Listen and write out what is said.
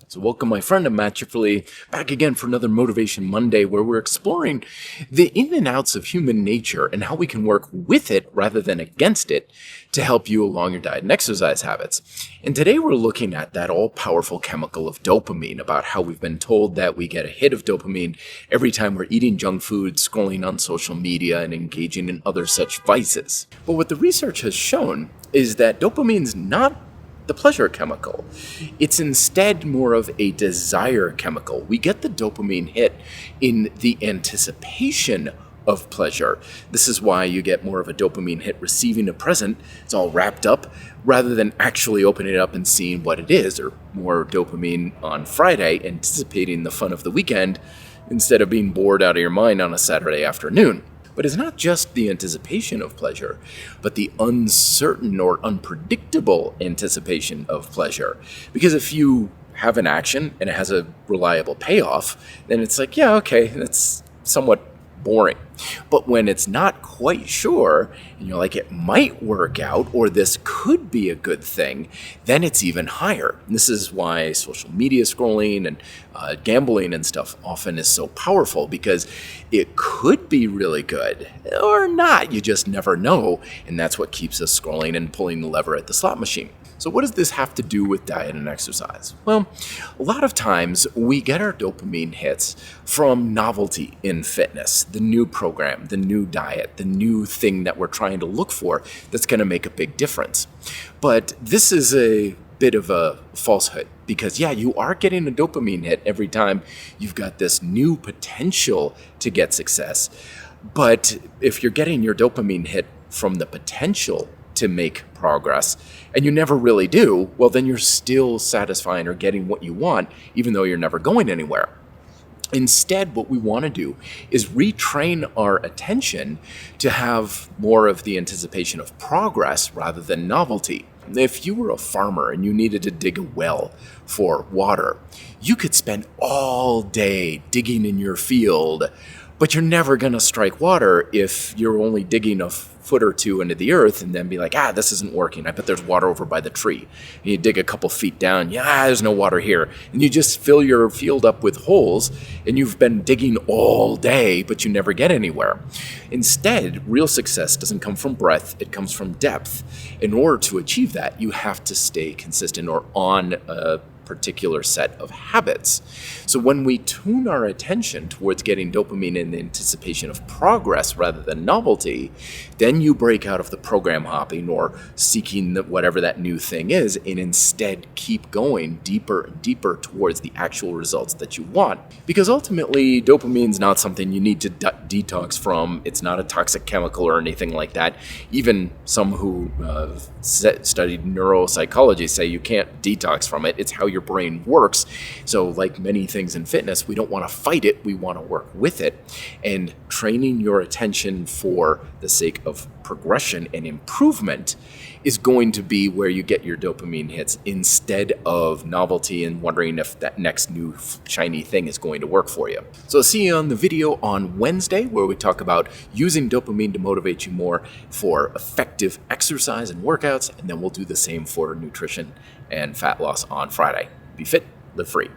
So welcome my friend, I'm Matt Chifley, back again for another Motivation Monday where we're exploring the in and outs of human nature and how we can work with it rather than against it to help you along your diet and exercise habits. And today we're looking at that all-powerful chemical of dopamine, about how we've been told that we get a hit of dopamine every time we're eating junk food, scrolling on social media, and engaging in other such vices. But what the research has shown is that dopamine's not the pleasure chemical. It's instead more of a desire chemical. We get the dopamine hit in the anticipation of pleasure. This is why you get more of a dopamine hit receiving a present. It's all wrapped up rather than actually opening it up and seeing what it is, or more dopamine on Friday, anticipating the fun of the weekend instead of being bored out of your mind on a Saturday afternoon. But it's not just the anticipation of pleasure, but the uncertain or unpredictable anticipation of pleasure. Because if you have an action and it has a reliable payoff, then it's like, yeah, okay, that's somewhat boring. But when it's not quite sure, and you're like, it might work out, or this could be a good thing, then it's even higher. And this is why social media scrolling and gambling and stuff often is so powerful, because it could be really good or not. You just never know. And that's what keeps us scrolling and pulling the lever at the slot machine. So what does this have to do with diet and exercise? Well, a lot of times we get our dopamine hits from novelty in fitness, the new program, the new diet, the new thing that we're trying to look for that's going to make a big difference. But this is a bit of a falsehood, because yeah, you are getting a dopamine hit every time you've got this new potential to get success. But if you're getting your dopamine hit from the potential to make progress, and you never really do, well, then you're still satisfying or getting what you want, even though you're never going anywhere. Instead, what we want to do is retrain our attention to have more of the anticipation of progress rather than novelty. If you were a farmer and you needed to dig a well for water, you could spend all day digging in your field, but you're never going to strike water if you're only digging a foot or two into the earth and then be like, this isn't working. I bet there's water over by the tree. And you dig a couple feet down, there's no water here. And you just fill your field up with holes, and you've been digging all day, but you never get anywhere. Instead, real success doesn't come from breadth, it comes from depth. In order to achieve that, you have to stay consistent or on a particular set of habits. So when we tune our attention towards getting dopamine in the anticipation of progress rather than novelty, then you break out of the program hopping or seeking whatever that new thing is, and instead keep going deeper and deeper towards the actual results that you want. Because ultimately, dopamine is not something you need to detox from. It's not a toxic chemical or anything like that. Even some who studied neuropsychology say you can't detox from it. It's how your brain works. So like many things in fitness, we don't want to fight it, we want to work with it. And training your attention for the sake of progression and improvement is going to be where you get your dopamine hits, instead of novelty and wondering if that next new shiny thing is going to work for you. So I'll see you on the video on Wednesday, where we talk about using dopamine to motivate you more for effective exercise and workouts, and then we'll do the same for nutrition and fat loss on Friday. Be fit, live free.